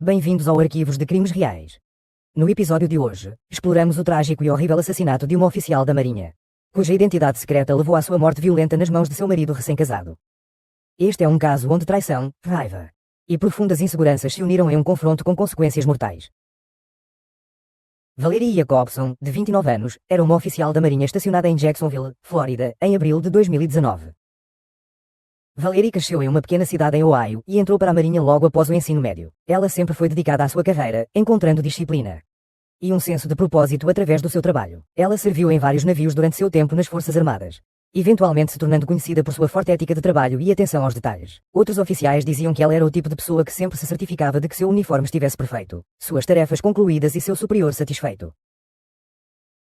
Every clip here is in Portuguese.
Bem-vindos ao Arquivos de Crimes Reais. No episódio de hoje, exploramos o trágico e horrível assassinato de uma oficial da Marinha, cuja identidade secreta levou à sua morte violenta nas mãos de seu marido recém-casado. Este é um caso onde traição, raiva e profundas inseguranças se uniram em um confronto com consequências mortais. Valerie Jacobson, de 29 anos, era uma oficial da Marinha estacionada em Jacksonville, Flórida, em abril de 2019. Valerie cresceu em uma pequena cidade em Ohio e entrou para a Marinha logo após o ensino médio. Ela sempre foi dedicada à sua carreira, encontrando disciplina e um senso de propósito através do seu trabalho. Ela serviu em vários navios durante seu tempo nas Forças Armadas, eventualmente se tornando conhecida por sua forte ética de trabalho e atenção aos detalhes. Outros oficiais diziam que ela era o tipo de pessoa que sempre se certificava de que seu uniforme estivesse perfeito, suas tarefas concluídas e seu superior satisfeito.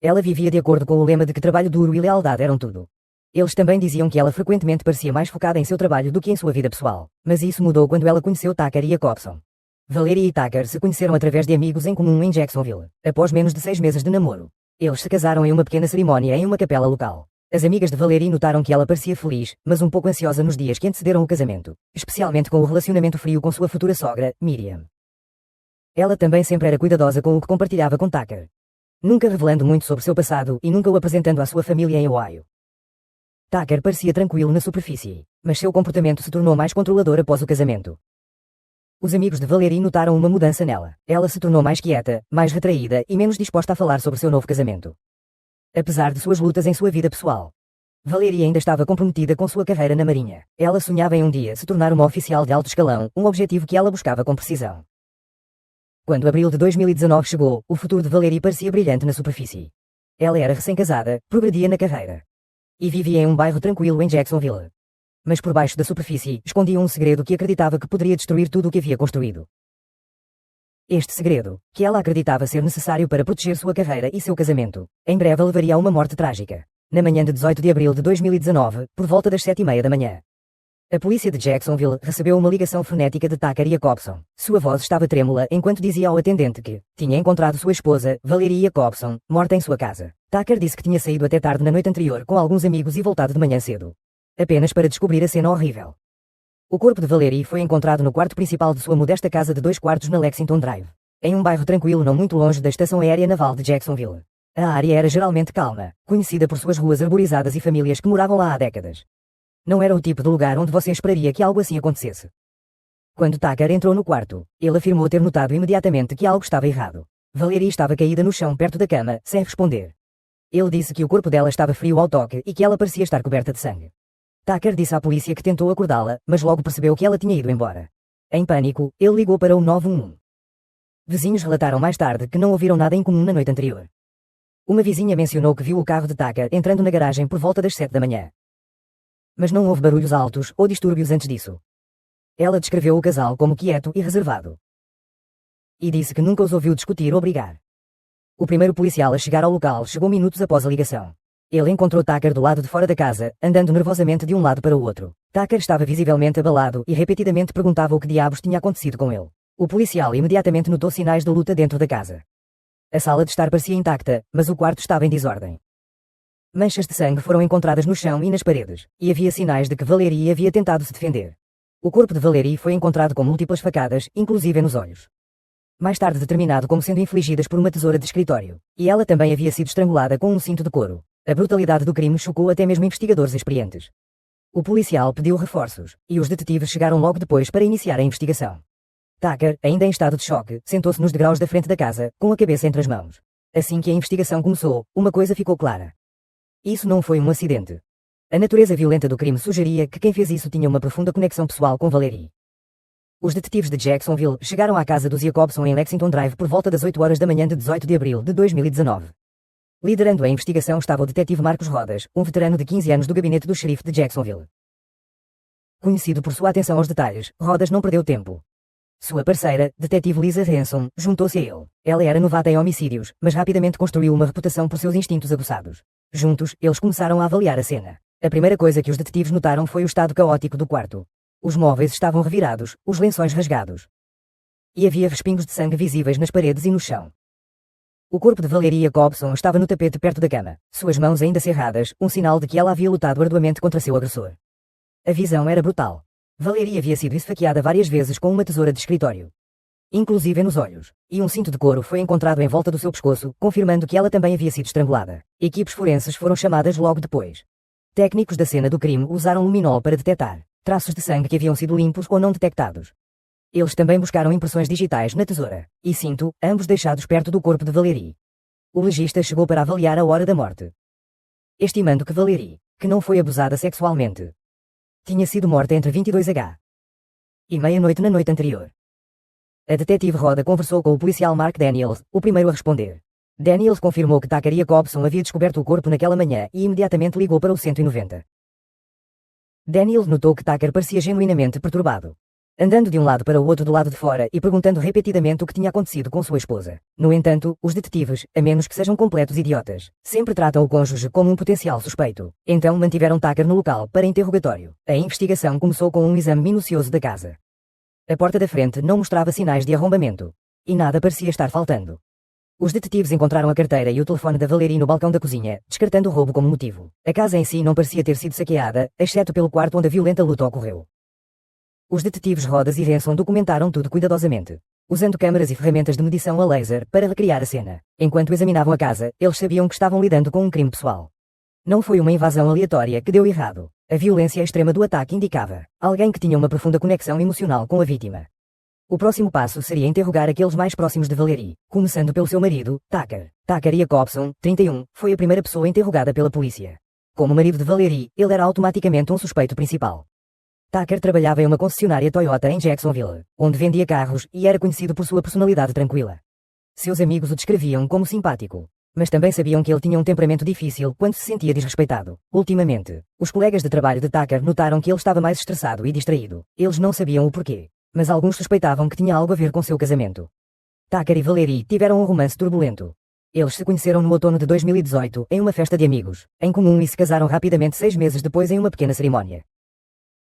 Ela vivia de acordo com o lema de que trabalho duro e lealdade eram tudo. Eles também diziam que ela frequentemente parecia mais focada em seu trabalho do que em sua vida pessoal, mas isso mudou quando ela conheceu Tucker Jacobson. Valerie e Tucker se conheceram através de amigos em comum em Jacksonville, após menos de 6 meses de namoro. Eles se casaram em uma pequena cerimónia em uma capela local. As amigas de Valerie notaram que ela parecia feliz, mas um pouco ansiosa nos dias que antecederam o casamento, especialmente com o relacionamento frio com sua futura sogra, Miriam. Ela também sempre era cuidadosa com o que compartilhava com Tucker, nunca revelando muito sobre seu passado e nunca o apresentando à sua família em Ohio. Tucker parecia tranquilo na superfície, mas seu comportamento se tornou mais controlador após o casamento. Os amigos de Valerie notaram uma mudança nela. Ela se tornou mais quieta, mais retraída e menos disposta a falar sobre seu novo casamento. Apesar de suas lutas em sua vida pessoal, Valerie ainda estava comprometida com sua carreira na Marinha. Ela sonhava em um dia se tornar uma oficial de alto escalão, um objetivo que ela buscava com precisão. Quando abril de 2019 chegou, o futuro de Valerie parecia brilhante na superfície. Ela era recém-casada, progredia na carreira e vivia em um bairro tranquilo em Jacksonville. Mas por baixo da superfície, escondia um segredo que acreditava que poderia destruir tudo o que havia construído. Este segredo, que ela acreditava ser necessário para proteger sua carreira e seu casamento, em breve a levaria a uma morte trágica. Na manhã de 18 de abril de 2019, por volta das 7h30 da manhã, a polícia de Jacksonville recebeu uma ligação frenética de Tucker Jacobson. Sua voz estava trêmula enquanto dizia ao atendente que tinha encontrado sua esposa, Valerie Jacobson, morta em sua casa. Tucker disse que tinha saído até tarde na noite anterior com alguns amigos e voltado de manhã cedo, apenas para descobrir a cena horrível. O corpo de Valerie foi encontrado no quarto principal de sua modesta casa de 2 quartos na Lexington Drive, em um bairro tranquilo não muito longe da Estação Aérea Naval de Jacksonville. A área era geralmente calma, conhecida por suas ruas arborizadas e famílias que moravam lá há décadas. Não era o tipo de lugar onde você esperaria que algo assim acontecesse. Quando Tucker entrou no quarto, ele afirmou ter notado imediatamente que algo estava errado. Valerie estava caída no chão perto da cama, sem responder. Ele disse que o corpo dela estava frio ao toque e que ela parecia estar coberta de sangue. Tucker disse à polícia que tentou acordá-la, mas logo percebeu que ela tinha ido embora. Em pânico, ele ligou para o 911. Vizinhos relataram mais tarde que não ouviram nada incomum na noite anterior. Uma vizinha mencionou que viu o carro de Tucker entrando na garagem por volta das 7 da manhã. Mas não houve barulhos altos ou distúrbios antes disso. Ela descreveu o casal como quieto e reservado, e disse que nunca os ouviu discutir ou brigar. O primeiro policial a chegar ao local chegou minutos após a ligação. Ele encontrou Tucker do lado de fora da casa, andando nervosamente de um lado para o outro. Tucker estava visivelmente abalado e repetidamente perguntava o que diabos tinha acontecido com ele. O policial imediatamente notou sinais de luta dentro da casa. A sala de estar parecia intacta, mas o quarto estava em desordem. Manchas de sangue foram encontradas no chão e nas paredes, e havia sinais de que Valerie havia tentado se defender. O corpo de Valerie foi encontrado com múltiplas facadas, inclusive nos olhos, mais tarde determinado como sendo infligidas por uma tesoura de escritório, e ela também havia sido estrangulada com um cinto de couro. A brutalidade do crime chocou até mesmo investigadores experientes. O policial pediu reforços, e os detetives chegaram logo depois para iniciar a investigação. Tucker, ainda em estado de choque, sentou-se nos degraus da frente da casa, com a cabeça entre as mãos. Assim que a investigação começou, uma coisa ficou clara. Isso não foi um acidente. A natureza violenta do crime sugeria que quem fez isso tinha uma profunda conexão pessoal com Valerie. Os detetives de Jacksonville chegaram à casa dos Jacobson em Lexington Drive por volta das 8 horas da manhã de 18 de abril de 2019. Liderando a investigação estava o detetive Marcos Rodas, um veterano de 15 anos do gabinete do xerife de Jacksonville. Conhecido por sua atenção aos detalhes, Rodas não perdeu tempo. Sua parceira, detetive Lisa Hanson, juntou-se a ele. Ela era novata em homicídios, mas rapidamente construiu uma reputação por seus instintos aguçados. Juntos, eles começaram a avaliar a cena. A primeira coisa que os detetives notaram foi o estado caótico do quarto. Os móveis estavam revirados, os lençóis rasgados, e havia respingos de sangue visíveis nas paredes e no chão. O corpo de Valerie Jacobson estava no tapete perto da cama, suas mãos ainda cerradas, um sinal de que ela havia lutado arduamente contra seu agressor. A visão era brutal. Valerie havia sido esfaqueada várias vezes com uma tesoura de escritório. inclusive nos olhos, e um cinto de couro foi encontrado em volta do seu pescoço, confirmando que ela também havia sido estrangulada. Equipes forenses foram chamadas logo depois. Técnicos da cena do crime usaram luminol para detectar traços de sangue que haviam sido limpos ou não detectados. Eles também buscaram impressões digitais na tesoura e cinto, ambos deixados perto do corpo de Valérie. O legista chegou para avaliar a hora da morte, estimando que Valérie, que não foi abusada sexualmente, tinha sido morta entre 22h e meia-noite na noite anterior. A detetive Rhoda conversou com o policial Mark Daniels, o primeiro a responder. Daniels confirmou que Tucker Jacobson havia descoberto o corpo naquela manhã e imediatamente ligou para o 190. Daniels notou que Tucker parecia genuinamente perturbado, andando de um lado para o outro do lado de fora e perguntando repetidamente o que tinha acontecido com sua esposa. No entanto, os detetives, a menos que sejam completos idiotas, sempre tratam o cônjuge como um potencial suspeito. Então mantiveram Tucker no local para interrogatório. A investigação começou com um exame minucioso da casa. A porta da frente não mostrava sinais de arrombamento. E nada parecia estar faltando. Os detetives encontraram a carteira e o telefone da Valérie no balcão da cozinha, descartando o roubo como motivo. A casa em si não parecia ter sido saqueada, exceto pelo quarto onde a violenta luta ocorreu. Os detetives Rodas e Henson documentaram tudo cuidadosamente, usando câmaras e ferramentas de medição a laser para recriar a cena. Enquanto examinavam a casa, eles sabiam que estavam lidando com um crime pessoal. Não foi uma invasão aleatória que deu errado. A violência extrema do ataque indicava alguém que tinha uma profunda conexão emocional com a vítima. O próximo passo seria interrogar aqueles mais próximos de Valérie, começando pelo seu marido, Tucker. Tucker Jacobson, 31, foi a primeira pessoa interrogada pela polícia. Como marido de Valérie, ele era automaticamente um suspeito principal. Tucker trabalhava em uma concessionária Toyota em Jacksonville, onde vendia carros e era conhecido por sua personalidade tranquila. Seus amigos o descreviam como simpático, mas também sabiam que ele tinha um temperamento difícil quando se sentia desrespeitado. Ultimamente, os colegas de trabalho de Tucker notaram que ele estava mais estressado e distraído. Eles não sabiam o porquê, mas alguns suspeitavam que tinha algo a ver com seu casamento. Tucker e Valérie tiveram um romance turbulento. Eles se conheceram no outono de 2018 em uma festa de amigos em comum e se casaram rapidamente 6 meses depois em uma pequena cerimónia.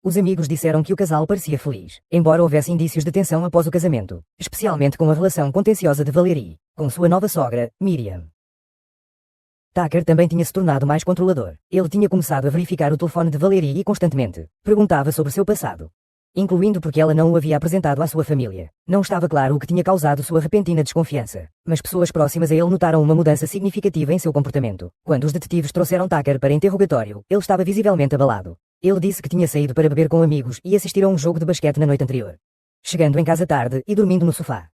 Os amigos disseram que o casal parecia feliz, embora houvesse indícios de tensão após o casamento, especialmente com a relação contenciosa de Valérie com sua nova sogra, Miriam. Tucker também tinha se tornado mais controlador. Ele tinha começado a verificar o telefone de Valérie e constantemente perguntava sobre seu passado, incluindo porque ela não o havia apresentado à sua família. Não estava claro o que tinha causado sua repentina desconfiança, mas pessoas próximas a ele notaram uma mudança significativa em seu comportamento. Quando os detetives trouxeram Tucker para interrogatório, ele estava visivelmente abalado. Ele disse que tinha saído para beber com amigos e assistir a um jogo de basquete na noite anterior, chegando em casa tarde e dormindo no sofá.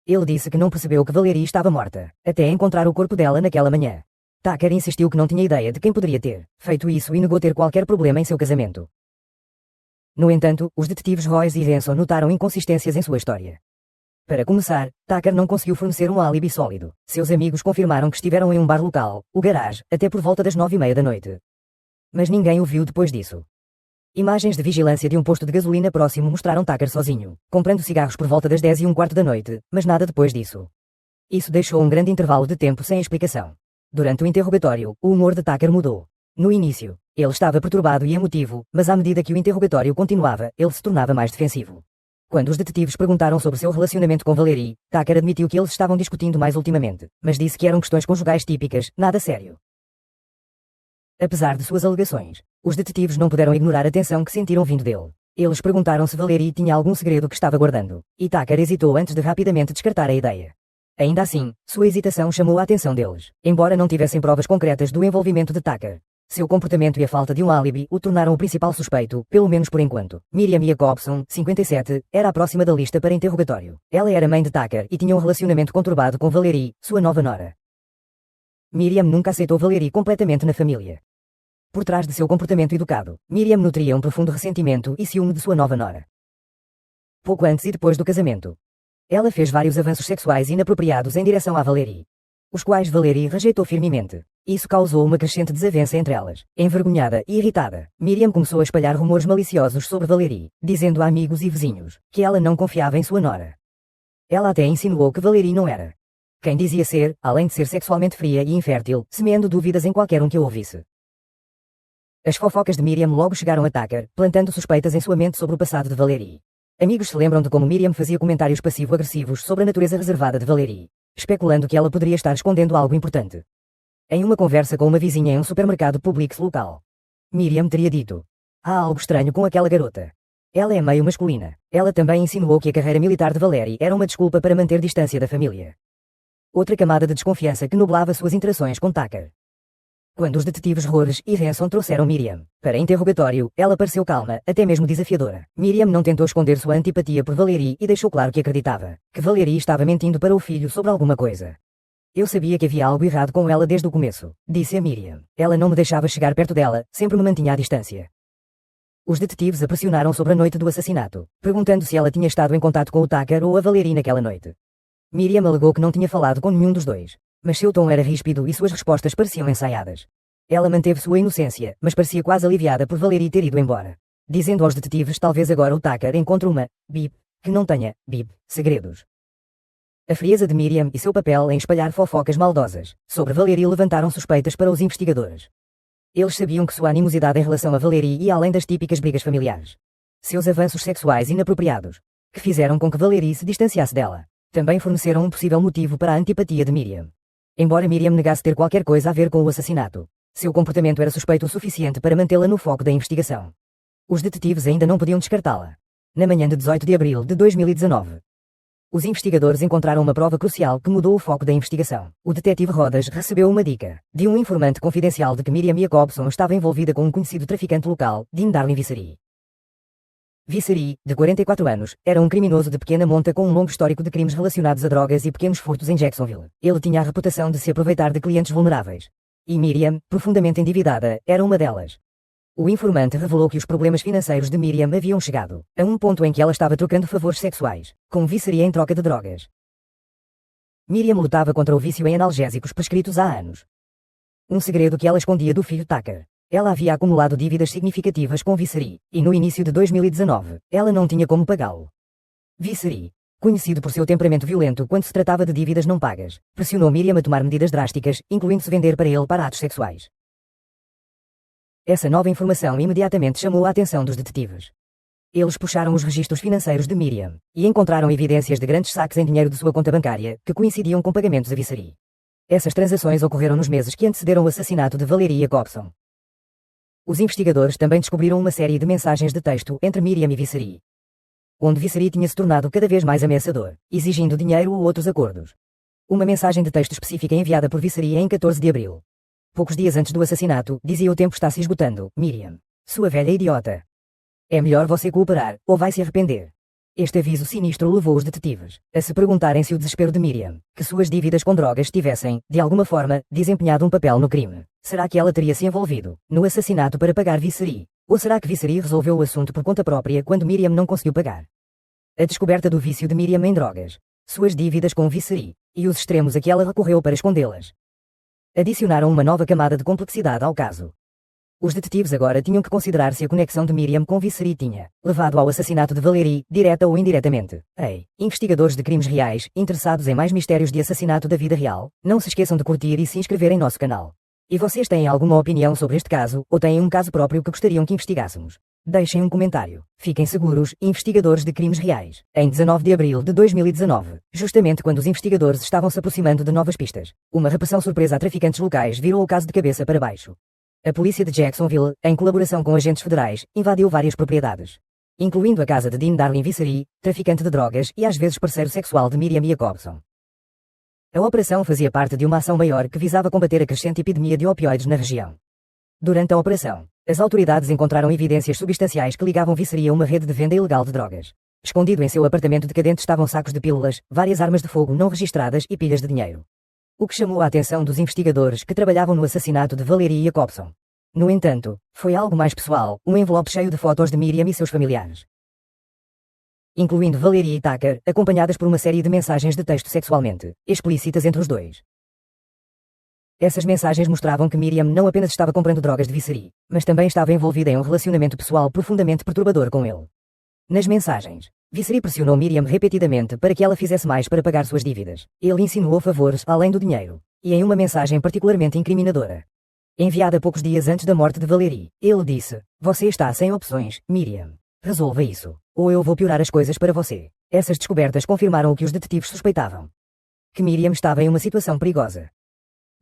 Ele disse que não percebeu que Valérie estava morta, até encontrar o corpo dela naquela manhã. Tucker insistiu que não tinha ideia de quem poderia ter feito isso e negou ter qualquer problema em seu casamento. No entanto, os detetives Royce e Henson notaram inconsistências em sua história. Para começar, Tucker não conseguiu fornecer um álibi sólido. Seus amigos confirmaram que estiveram em um bar local, o Garage, até por volta das 9h30 da noite. Mas ninguém o viu depois disso. Imagens de vigilância de um posto de gasolina próximo mostraram Tucker sozinho, comprando cigarros por volta das 10h15 da noite, mas nada depois disso. Isso deixou um grande intervalo de tempo sem explicação. Durante o interrogatório, o humor de Tucker mudou. No início, ele estava perturbado e emotivo, mas à medida que o interrogatório continuava, ele se tornava mais defensivo. Quando os detetives perguntaram sobre seu relacionamento com Valérie, Tucker admitiu que eles estavam discutindo mais ultimamente, mas disse que eram questões conjugais típicas, nada sério. Apesar de suas alegações, os detetives não puderam ignorar a tensão que sentiram vindo dele. Eles perguntaram se Valérie tinha algum segredo que estava guardando, e Tucker hesitou antes de rapidamente descartar a ideia. Ainda assim, sua hesitação chamou a atenção deles, embora não tivessem provas concretas do envolvimento de Tucker. Seu comportamento e a falta de um álibi o tornaram o principal suspeito, pelo menos por enquanto. Miriam Jacobson, 57, era a próxima da lista para interrogatório. Ela era mãe de Tucker e tinha um relacionamento conturbado com Valérie, sua nova nora. Miriam nunca aceitou Valérie completamente na família. Por trás de seu comportamento educado, Miriam nutria um profundo ressentimento e ciúme de sua nova nora. Pouco antes e depois do casamento, ela fez vários avanços sexuais inapropriados em direção a Valérie, os quais Valérie rejeitou firmemente. Isso causou uma crescente desavença entre elas. Envergonhada e irritada, Miriam começou a espalhar rumores maliciosos sobre Valérie, dizendo a amigos e vizinhos que ela não confiava em sua nora. Ela até insinuou que Valérie não era quem dizia ser, além de ser sexualmente fria e infértil, semeando dúvidas em qualquer um que a ouvisse. As fofocas de Miriam logo chegaram a Tucker, plantando suspeitas em sua mente sobre o passado de Valérie. Amigos se lembram de como Miriam fazia comentários passivo-agressivos sobre a natureza reservada de Valérie, especulando que ela poderia estar escondendo algo importante. Em uma conversa com uma vizinha em um supermercado Publix local, Miriam teria dito: "Há algo estranho com aquela garota." Ela é meio masculina. Ela também insinuou que a carreira militar de Valerie era uma desculpa para manter distância da família. Outra camada de desconfiança que nublava suas interações com Tucker. Quando os detetives Rhodes e Ransom trouxeram Miriam para interrogatório, ela pareceu calma, até mesmo desafiadora. Miriam não tentou esconder sua antipatia por Valerie e deixou claro que acreditava que Valerie estava mentindo para o filho sobre alguma coisa. Eu sabia que havia algo errado com ela desde o começo, disse a Miriam. Ela não me deixava chegar perto dela, sempre me mantinha à distância. Os detetives a pressionaram sobre a noite do assassinato, perguntando se ela tinha estado em contato com o Tucker ou a Valerie naquela noite. Miriam alegou que não tinha falado com nenhum dos dois, mas seu tom era ríspido e suas respostas pareciam ensaiadas. Ela manteve sua inocência, mas parecia quase aliviada por Valerie ter ido embora, dizendo aos detetives talvez agora o Tucker encontre uma bip que não tenha bip segredos. A frieza de Miriam e seu papel em espalhar fofocas maldosas sobre Valerie levantaram suspeitas para os investigadores. Eles sabiam que sua animosidade em relação a Valerie ia além das típicas brigas familiares. Seus avanços sexuais inapropriados, que fizeram com que Valerie se distanciasse dela, também forneceram um possível motivo para a antipatia de Miriam. Embora Miriam negasse ter qualquer coisa a ver com o assassinato, seu comportamento era suspeito o suficiente para mantê-la no foco da investigação. Os detetives ainda não podiam descartá-la. Na manhã de 18 de abril de 2019, os investigadores encontraram uma prova crucial que mudou o foco da investigação. O detetive Rhodes recebeu uma dica de um informante confidencial de que Miriam Jacobson estava envolvida com um conhecido traficante local, Dean Darwin Visery. Visery, de 44 anos, era um criminoso de pequena monta com um longo histórico de crimes relacionados a drogas e pequenos furtos em Jacksonville. Ele tinha a reputação de se aproveitar de clientes vulneráveis. E Miriam, profundamente endividada, era uma delas. O informante revelou que os problemas financeiros de Miriam haviam chegado a um ponto em que ela estava trocando favores sexuais com Visery em troca de drogas. Miriam lutava contra o vício em analgésicos prescritos há anos. Um segredo que ela escondia do filho Tucker. Ela havia acumulado dívidas significativas com Visery, e no início de 2019, ela não tinha como pagá-lo. Visery, conhecido por seu temperamento violento quando se tratava de dívidas não pagas, pressionou Miriam a tomar medidas drásticas, incluindo-se vender para ele para atos sexuais. Essa nova informação imediatamente chamou a atenção dos detetives. Eles puxaram os registros financeiros de Miriam e encontraram evidências de grandes saques em dinheiro de sua conta bancária, que coincidiam com pagamentos a Visery. Essas transações ocorreram nos meses que antecederam o assassinato de Valerie Jacobson. Os investigadores também descobriram uma série de mensagens de texto entre Miriam e Visery, onde Visery tinha se tornado cada vez mais ameaçador, exigindo dinheiro ou outros acordos. Uma mensagem de texto específica enviada por Visery em 14 de abril. Poucos dias antes do assassinato, dizia: o tempo está se esgotando, Miriam. Sua velha idiota. É melhor você cooperar, ou vai se arrepender. Este aviso sinistro levou os detetives a se perguntarem se o desespero de Miriam, que suas dívidas com drogas tivessem, de alguma forma, desempenhado um papel no crime. Será que ela teria se envolvido no assassinato para pagar Visery? Ou será que Visery resolveu o assunto por conta própria quando Miriam não conseguiu pagar? A descoberta do vício de Miriam em drogas, suas dívidas com Visery, e os extremos a que ela recorreu para escondê-las, adicionaram uma nova camada de complexidade ao caso. Os detetives agora tinham que considerar se a conexão de Miriam com Visery tinha levado ao assassinato de Valerie, direta ou indiretamente. Ei, investigadores de crimes reais, interessados em mais mistérios de assassinato da vida real, não se esqueçam de curtir e se inscrever em nosso canal. E vocês têm alguma opinião sobre este caso, ou têm um caso próprio que gostariam que investigássemos? Deixem um comentário. Fiquem seguros, investigadores de crimes reais. Em 19 de abril de 2019, justamente quando os investigadores estavam se aproximando de novas pistas, uma repressão surpresa a traficantes locais virou o caso de cabeça para baixo. A polícia de Jacksonville, em colaboração com agentes federais, invadiu várias propriedades, incluindo a casa de Dean Darwin Visery, traficante de drogas e às vezes parceiro sexual de Miriam Jacobson. A operação fazia parte de uma ação maior que visava combater a crescente epidemia de opioides na região. Durante a operação, as autoridades encontraram evidências substanciais que ligavam Visery a uma rede de venda ilegal de drogas. Escondido em seu apartamento decadente estavam sacos de pílulas, várias armas de fogo não registradas e pilhas de dinheiro. O que chamou a atenção dos investigadores que trabalhavam no assassinato de Valerie Jacobson. No entanto, foi algo mais pessoal, um envelope cheio de fotos de Miriam e seus familiares, incluindo Valerie e Tucker, acompanhadas por uma série de mensagens de texto sexualmente explícitas entre os dois. Essas mensagens mostravam que Miriam não apenas estava comprando drogas de Visery, mas também estava envolvida em um relacionamento pessoal profundamente perturbador com ele. Nas mensagens, Visery pressionou Miriam repetidamente para que ela fizesse mais para pagar suas dívidas. Ele insinuou favores além do dinheiro. E em uma mensagem particularmente incriminadora, enviada poucos dias antes da morte de Valerie, ele disse: você está sem opções, Miriam. Resolva isso, ou eu vou piorar as coisas para você. Essas descobertas confirmaram o que os detetives suspeitavam: que Miriam estava em uma situação perigosa.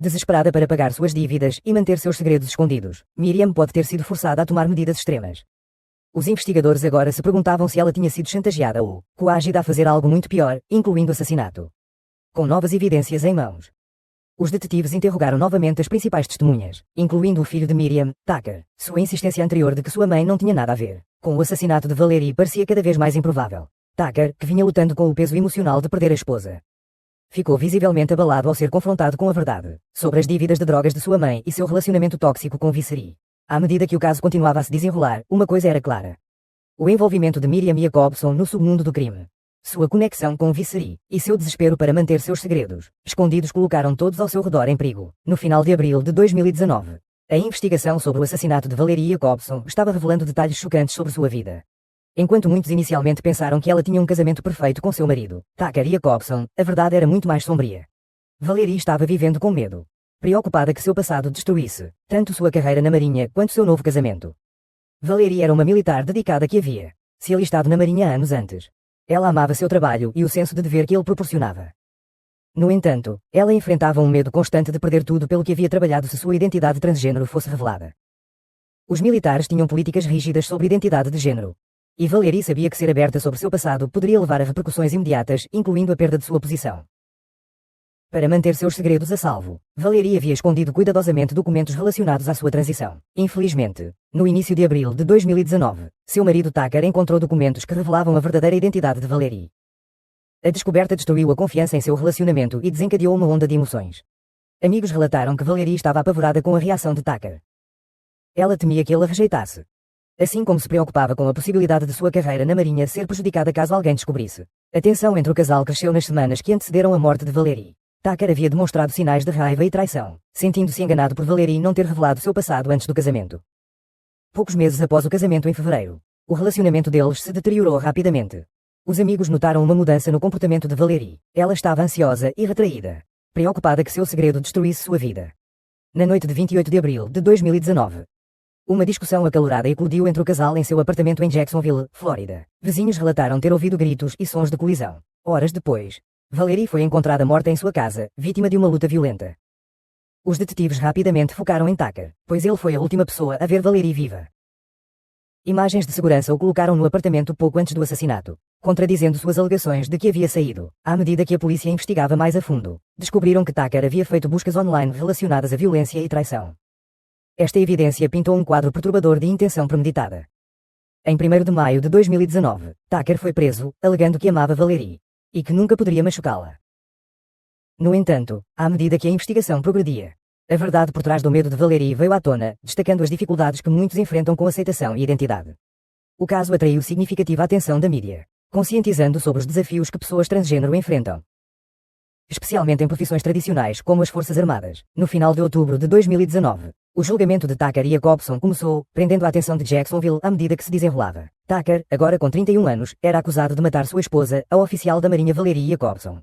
Desesperada para pagar suas dívidas e manter seus segredos escondidos, Miriam pode ter sido forçada a tomar medidas extremas. Os investigadores agora se perguntavam se ela tinha sido chantageada ou coagida a fazer algo muito pior, incluindo assassinato. Com novas evidências em mãos, os detetives interrogaram novamente as principais testemunhas, incluindo o filho de Miriam, Tucker. Sua insistência anterior de que sua mãe não tinha nada a ver com o assassinato de Valerie parecia cada vez mais improvável. Tucker, que vinha lutando com o peso emocional de perder a esposa, ficou visivelmente abalado ao ser confrontado com a verdade sobre as dívidas de drogas de sua mãe e seu relacionamento tóxico com Visseri. À medida que o caso continuava a se desenrolar, uma coisa era clara: o envolvimento de Miriam Jacobson no submundo do crime. Sua conexão com Visseri e seu desespero para manter seus segredos escondidos colocaram todos ao seu redor em perigo. No final de abril de 2019, a investigação sobre o assassinato de Valerie Jacobson estava revelando detalhes chocantes sobre sua vida. Enquanto muitos inicialmente pensaram que ela tinha um casamento perfeito com seu marido, Tucker Jacobson, a verdade era muito mais sombria. Valerie estava vivendo com medo, preocupada que seu passado destruísse tanto sua carreira na Marinha quanto seu novo casamento. Valerie era uma militar dedicada que havia se alistado na Marinha anos antes. Ela amava seu trabalho e o senso de dever que ele proporcionava. No entanto, ela enfrentava um medo constante de perder tudo pelo que havia trabalhado se sua identidade transgênero fosse revelada. Os militares tinham políticas rígidas sobre identidade de gênero. E Valerie sabia que ser aberta sobre seu passado poderia levar a repercussões imediatas, incluindo a perda de sua posição. Para manter seus segredos a salvo, Valerie havia escondido cuidadosamente documentos relacionados à sua transição. Infelizmente, no início de abril de 2019, seu marido Tucker encontrou documentos que revelavam a verdadeira identidade de Valerie. A descoberta destruiu a confiança em seu relacionamento e desencadeou uma onda de emoções. Amigos relataram que Valerie estava apavorada com a reação de Tucker. Ela temia que ele a rejeitasse, assim como se preocupava com a possibilidade de sua carreira na Marinha ser prejudicada caso alguém descobrisse. A tensão entre o casal cresceu nas semanas que antecederam a morte de Valerie. Tucker havia demonstrado sinais de raiva e traição, sentindo-se enganado por Valerie não ter revelado seu passado antes do casamento. Poucos meses após o casamento em fevereiro, o relacionamento deles se deteriorou rapidamente. Os amigos notaram uma mudança no comportamento de Valerie. Ela estava ansiosa e retraída, preocupada que seu segredo destruísse sua vida. Na noite de 28 de abril de 2019, uma discussão acalorada eclodiu entre o casal em seu apartamento em Jacksonville, Flórida. Vizinhos relataram ter ouvido gritos e sons de colisão. Horas depois, Valerie foi encontrada morta em sua casa, vítima de uma luta violenta. Os detetives rapidamente focaram em Tucker, pois ele foi a última pessoa a ver Valerie viva. Imagens de segurança o colocaram no apartamento pouco antes do assassinato, contradizendo suas alegações de que havia saído. À medida que a polícia investigava mais a fundo, descobriram que Tucker havia feito buscas online relacionadas à violência e traição. Esta evidência pintou um quadro perturbador de intenção premeditada. Em 1º de maio de 2019, Tucker foi preso, alegando que amava Valerie e que nunca poderia machucá-la. No entanto, à medida que a investigação progredia, a verdade por trás do medo de Valerie veio à tona, destacando as dificuldades que muitos enfrentam com aceitação e identidade. O caso atraiu significativa atenção da mídia, conscientizando sobre os desafios que pessoas transgênero enfrentam, especialmente em profissões tradicionais como as Forças Armadas. No final de outubro de 2019, o julgamento de Tucker Jacobson começou, prendendo a atenção de Jacksonville à medida que se desenrolava. Tucker, agora com 31 anos, era acusado de matar sua esposa, a oficial da Marinha Valerie Jacobson,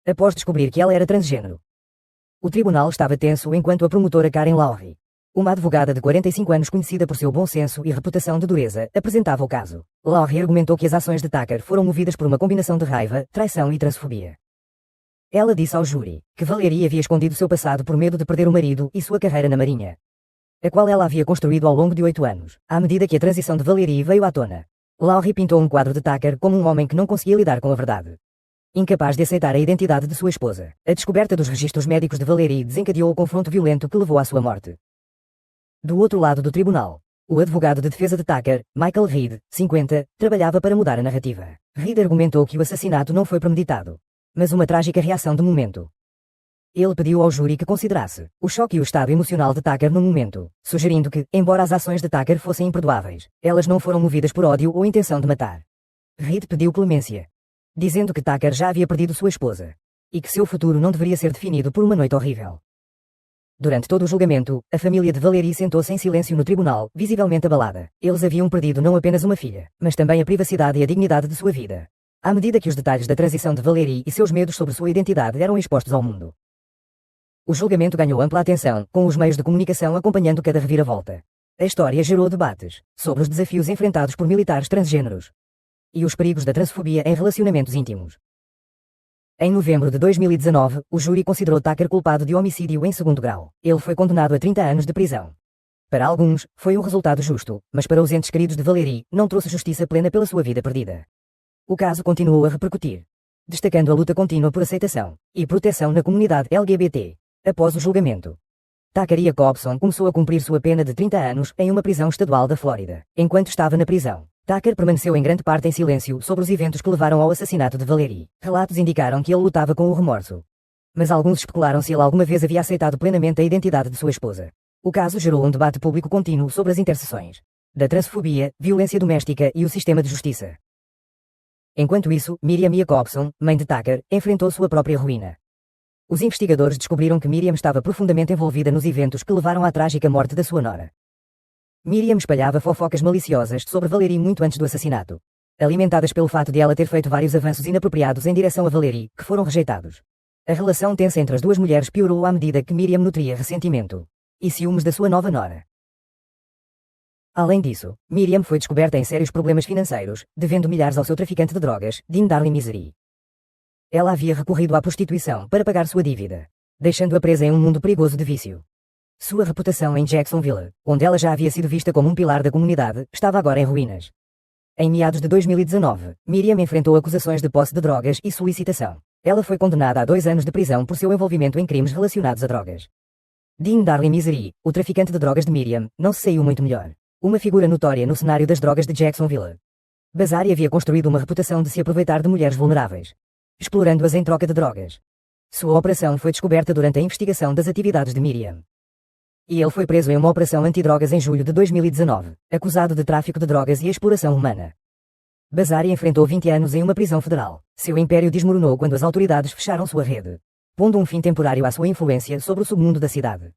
após descobrir que ela era transgênero. O tribunal estava tenso enquanto a promotora Karen Lowry, uma advogada de 45 anos conhecida por seu bom senso e reputação de dureza, apresentava o caso. Lowry argumentou que as ações de Tucker foram movidas por uma combinação de raiva, traição e transfobia. Ela disse ao júri que Valerie havia escondido seu passado por medo de perder o marido e sua carreira na Marinha, a qual ela havia construído ao longo de 8 anos. À medida que a transição de Valerie veio à tona, Lowry pintou um quadro de Tucker como um homem que não conseguia lidar com a verdade, incapaz de aceitar a identidade de sua esposa. A descoberta dos registros médicos de Valerie desencadeou o confronto violento que levou à sua morte. Do outro lado do tribunal, o advogado de defesa de Tucker, Michael Reed, 50, trabalhava para mudar a narrativa. Reed argumentou que o assassinato não foi premeditado, mas uma trágica reação de momento. Ele pediu ao júri que considerasse o choque e o estado emocional de Tucker no momento, sugerindo que, embora as ações de Tucker fossem imperdoáveis, elas não foram movidas por ódio ou intenção de matar. Reed pediu clemência, dizendo que Tucker já havia perdido sua esposa e que seu futuro não deveria ser definido por uma noite horrível. Durante todo o julgamento, a família de Valerie sentou-se em silêncio no tribunal, visivelmente abalada. Eles haviam perdido não apenas uma filha, mas também a privacidade e a dignidade de sua vida, à medida que os detalhes da transição de Valerie e seus medos sobre sua identidade eram expostos ao mundo. O julgamento ganhou ampla atenção, com os meios de comunicação acompanhando cada reviravolta. A história gerou debates sobre os desafios enfrentados por militares transgêneros e os perigos da transfobia em relacionamentos íntimos. Em novembro de 2019, o júri considerou Tucker culpado de homicídio em segundo grau. Ele foi condenado a 30 anos de prisão. Para alguns, foi um resultado justo, mas para os entes queridos de Valerie, não trouxe justiça plena pela sua vida perdida. O caso continuou a repercutir, destacando a luta contínua por aceitação e proteção na comunidade LGBT. Após o julgamento, Tucker Jacobson começou a cumprir sua pena de 30 anos em uma prisão estadual da Flórida. Enquanto estava na prisão, Tucker permaneceu em grande parte em silêncio sobre os eventos que levaram ao assassinato de Valerie. Relatos indicaram que ele lutava com o remorso, mas alguns especularam se ele alguma vez havia aceitado plenamente a identidade de sua esposa. O caso gerou um debate público contínuo sobre as interseções da transfobia, violência doméstica e o sistema de justiça. Enquanto isso, Miriam Jacobson, mãe de Tucker, enfrentou sua própria ruína. Os investigadores descobriram que Miriam estava profundamente envolvida nos eventos que levaram à trágica morte da sua nora. Miriam espalhava fofocas maliciosas sobre Valerie muito antes do assassinato, alimentadas pelo fato de ela ter feito vários avanços inapropriados em direção a Valerie, que foram rejeitados. A relação tensa entre as duas mulheres piorou à medida que Miriam nutria ressentimento e ciúmes da sua nova nora. Além disso, Miriam foi descoberta em sérios problemas financeiros, devendo milhares ao seu traficante de drogas, Dean Darling Misery. Ela havia recorrido à prostituição para pagar sua dívida, deixando-a presa em um mundo perigoso de vício. Sua reputação em Jacksonville, onde ela já havia sido vista como um pilar da comunidade, estava agora em ruínas. Em meados de 2019, Miriam enfrentou acusações de posse de drogas e solicitação. Ela foi condenada a 2 anos de prisão por seu envolvimento em crimes relacionados a drogas. Dean Darling Misery, o traficante de drogas de Miriam, não se saiu muito melhor. Uma figura notória no cenário das drogas de Jacksonville. Bazari havia construído uma reputação de se aproveitar de mulheres vulneráveis, explorando-as em troca de drogas. Sua operação foi descoberta durante a investigação das atividades de Miriam. E ele foi preso em uma operação antidrogas em julho de 2019, acusado de tráfico de drogas e exploração humana. Bazari enfrentou 20 anos em uma prisão federal. Seu império desmoronou quando as autoridades fecharam sua rede, pondo um fim temporário à sua influência sobre o submundo da cidade.